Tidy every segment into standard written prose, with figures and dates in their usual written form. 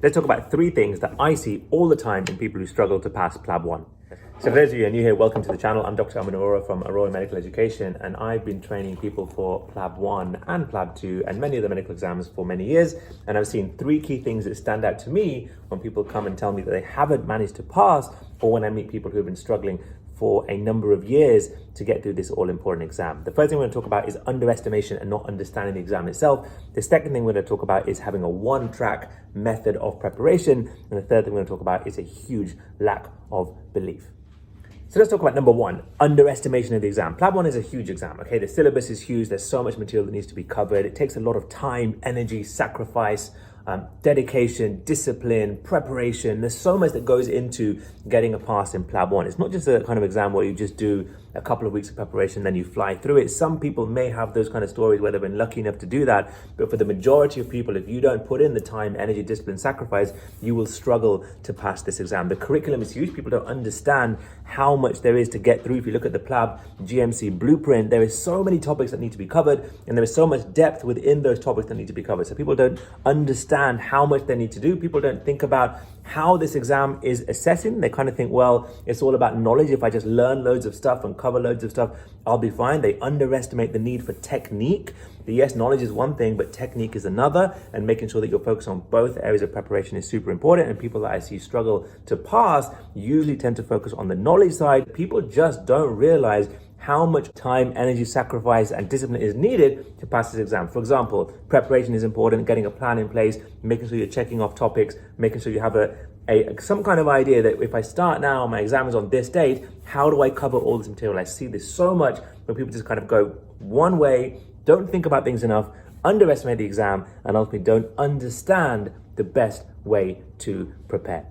Let's talk about 3 things that I see all the time in people who struggle to pass PLAB 1. So for those of you who are new here, welcome to the channel. I'm Dr. Arora from Arora Medical Education, and I've been training people for PLAB 1 and PLAB 2 and many of the medical exams for many years. And I've seen 3 key things that stand out to me when people come and tell me that they haven't managed to pass, or when I meet people who have been struggling for a number of years to get through this all-important exam. The first thing we're going to talk about is underestimation and not understanding the exam itself. The second thing we're going to talk about is having a one-track method of preparation. And the third thing we're going to talk about is a huge lack of belief. So let's talk about number 1, underestimation of the exam. PLAB 1 is a huge exam, okay? The syllabus is huge. There's so much material that needs to be covered. It takes a lot of time, energy, sacrifice, dedication, discipline, preparation. There's so much that goes into getting a pass in PLAB 1. It's not just a kind of exam where you just do a couple of weeks of preparation, then you fly through it. Some people may have those kind of stories where they've been lucky enough to do that. But for the majority of people, if you don't put in the time, energy, discipline, sacrifice, you will struggle to pass this exam. The curriculum is huge. People don't understand how much there is to get through. If you look at the PLAB GMC blueprint, there is so many topics that need to be covered, and there is so much depth within those topics that need to be covered. So people don't understand how much they need to do. People don't think about how this exam is assessing. They kind of think, well, it's all about knowledge. If I just learn loads of stuff and cover loads of stuff, I'll be fine. They underestimate the need for technique. Yes, knowledge is one thing, but technique is another, and making sure that you're focused on both areas of preparation is super important. And people that I see struggle to pass usually tend to focus on the knowledge side. People just don't realize how much time, energy, sacrifice, and discipline is needed to pass this exam. For example, preparation is important, getting a plan in place, making sure you're checking off topics, making sure you have some kind of idea that if I start now, my exam is on this date, how do I cover all this material? I see this so much where people just kind of go one way, don't think about things enough, underestimate the exam, and ultimately don't understand the best way to prepare.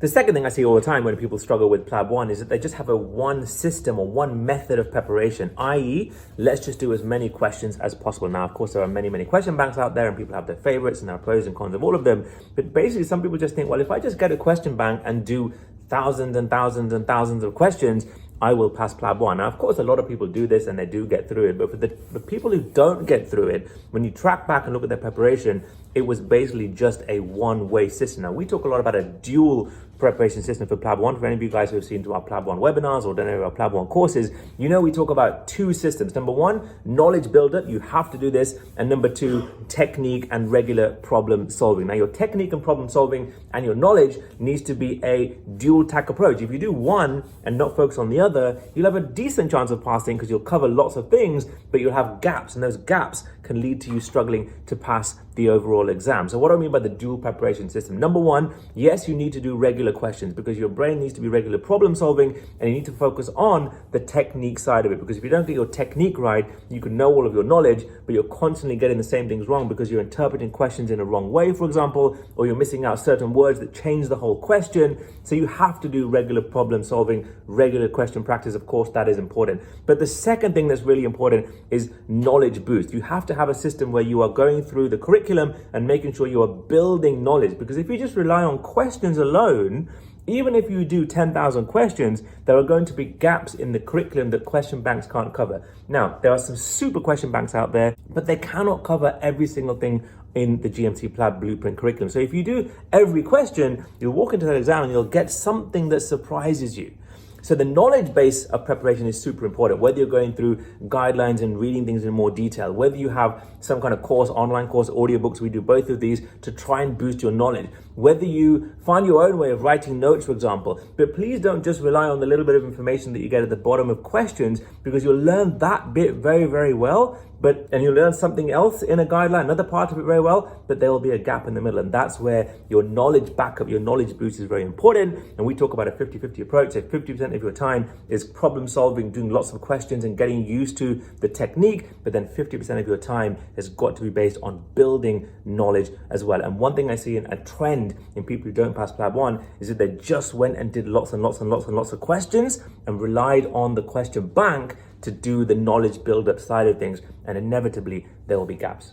The second thing I see all the time when people struggle with PLAB 1 is that they just have a one system or one method of preparation, i.e., let's just do as many questions as possible. Now, of course, there are many question banks out there, and people have their favorites and there are pros and cons of all of them. But basically, some people just think, well, if I just get a question bank and do thousands and thousands and thousands of questions, I will pass PLAB 1. Now, of course, a lot of people do this and they do get through it. But for the people who don't get through it, when you track back and look at their preparation, it was basically just a one-way system. Now, we talk a lot about a dual preparation system for PLAB 1. For any of you guys who have seen to our PLAB 1 webinars or done any of our PLAB 1 courses, you know we talk about 2 systems. Number 1, knowledge buildup. You have to do this. And number 2, technique and regular problem solving. Now, your technique and problem solving and your knowledge needs to be a dual tack approach. If you do one and not focus on the other, you'll have a decent chance of passing because you'll cover lots of things, but you'll have gaps, and those gaps can lead to you struggling to pass the overall exam. So what do I mean by the dual preparation system? Number 1, yes, you need to do regular questions because your brain needs to be regular problem solving, and you need to focus on the technique side of it, because if you don't get your technique right, you can know all of your knowledge, but you're constantly getting the same things wrong because you're interpreting questions in a wrong way, for example, or you're missing out certain words that change the whole question. So you have to do regular problem solving, regular question practice. Of course, that is important. But the second thing that's really important is knowledge boost. You have to have a system where you are going through the curriculum and making sure you are building knowledge, because if you just rely on questions alone, even if you do 10,000 questions, there are going to be gaps in the curriculum that question banks can't cover. Now, there are some super question banks out there, but they cannot cover every single thing in the GMC PLAB blueprint curriculum. So if you do every question, you'll walk into that exam and you'll get something that surprises you. So the knowledge base of preparation is super important, whether you're going through guidelines and reading things in more detail, whether you have some kind of course, online course, audiobooks. We do both of these to try and boost your knowledge. Whether you find your own way of writing notes, for example, but please don't just rely on the little bit of information that you get at the bottom of questions, because you'll learn that bit very well, and you'll learn something else in a guideline, another part of it very well, but there will be a gap in the middle. And that's where your knowledge backup, your knowledge boost is very important. And we talk about a 50-50 approach. So 50% of your time is problem solving, doing lots of questions and getting used to the technique. But then 50% of your time has got to be based on building knowledge as well. And one thing I see in a trend in people who don't pass PLAB 1 is that they just went and did lots of questions and relied on the question bank to do the knowledge build-up side of things, and inevitably there will be gaps.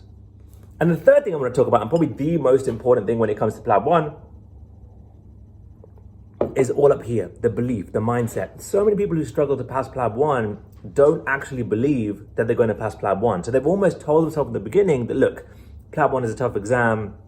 And the third thing I'm going to talk about, and probably the most important thing when it comes to PLAB 1, is all up here, the belief, the mindset. So many people who struggle to pass PLAB 1 don't actually believe that they're going to pass PLAB 1. So they've almost told themselves in the beginning that, look, PLAB 1 is a tough exam,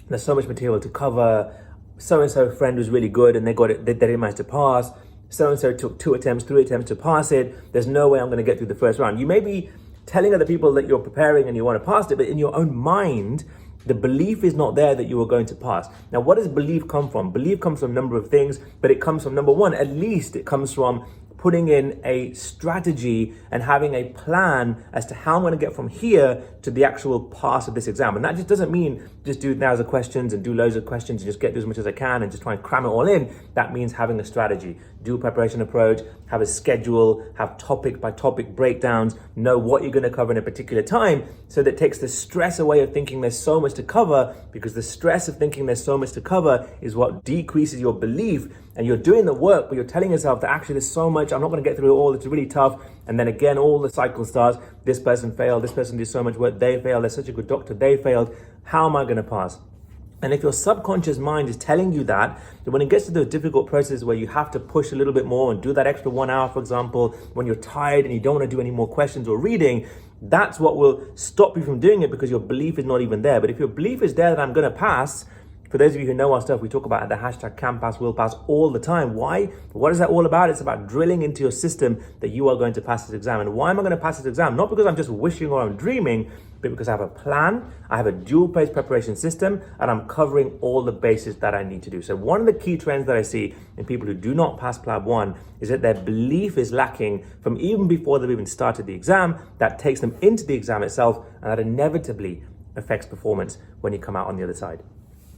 there's so much material to cover. So-and-so friend was really good and they didn't manage to pass. So-and-so took 2 attempts, 3 attempts to pass it. There's no way I'm going to get through the first round. You may be telling other people that you're preparing and you want to pass it, but in your own mind, the belief is not there that you are going to pass. Now, what does belief come from? Belief comes from a number of things, but it comes from, number one, at least it comes from putting in a strategy and having a plan as to how I'm going to get from here to the actual pass of this exam. And that just doesn't mean just do thousands of questions and do loads of questions and just get through as much as I can and just try and cram it all in. That means having a strategy, do a preparation approach, have a schedule, have topic by topic breakdowns, know what you're going to cover in a particular time, so that takes the stress away of thinking there's so much to cover, because the stress of thinking there's so much to cover is what decreases your belief. And you're doing the work, but you're telling yourself that actually there's so much, I'm not going to get through it all, it's really tough. And then again, all the cycle starts. This person failed, this person did so much work, they failed, they're such a good doctor, they failed. How am I going to pass? And if your subconscious mind is telling you that when it gets to the difficult process where you have to push a little bit more and do that extra 1 hour, for example, when you're tired and you don't want to do any more questions or reading, that's what will stop you from doing it, because your belief is not even there. But if your belief is there that I'm going to pass, for those of you who know our stuff, we talk about the hashtag can pass, will pass all the time. Why? What is that all about? It's about drilling into your system that you are going to pass this exam. And why am I going to pass this exam? Not because I'm just wishing or I'm dreaming, but because I have a plan, I have a dual phase preparation system, and I'm covering all the bases that I need to do. So one of the key trends that I see in people who do not pass PLAB 1 is that their belief is lacking from even before they've even started the exam. That takes them into the exam itself, and that inevitably affects performance when you come out on the other side.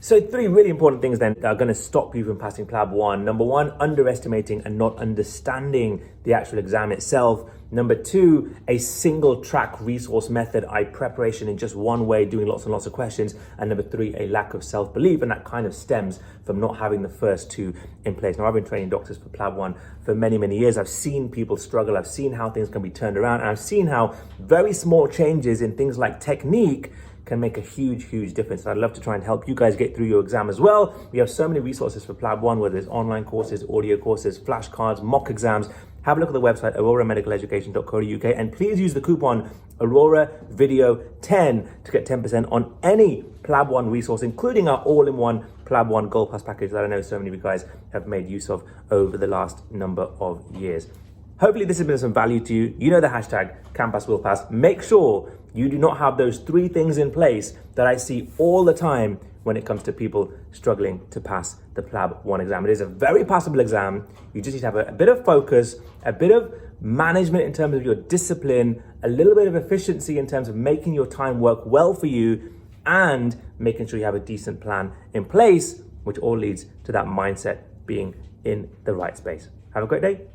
So 3 really important things then that are going to stop you from passing PLAB 1. Number 1, underestimating and not understanding the actual exam itself. Number 2, a single track resource method, preparation in just one way, doing lots and lots of questions. And number 3, a lack of self-belief. And that kind of stems from not having the first 2 in place. Now, I've been training doctors for PLAB 1 for many, many years. I've seen people struggle. I've seen how things can be turned around. And I've seen how very small changes in things like technique can make a huge, huge difference. And I'd love to try and help you guys get through your exam as well. We have so many resources for PLAB 1, whether it's online courses, audio courses, flashcards, mock exams. Have a look at the website, aroramedicaleducation.co.uk, and please use the coupon AuroraVideo10 to get 10% on any PLAB 1 resource, including our all-in-one PLAB 1 Gold Pass package that I know so many of you guys have made use of over the last number of years. Hopefully this has been some value to you. You know the hashtag CanPassWillPass. Make sure you do not have those 3 things in place that I see all the time when it comes to people struggling to pass the PLAB 1 exam. It is a very passable exam. You just need to have a bit of focus, a bit of management in terms of your discipline, a little bit of efficiency in terms of making your time work well for you, and making sure you have a decent plan in place, which all leads to that mindset being in the right space. Have a great day.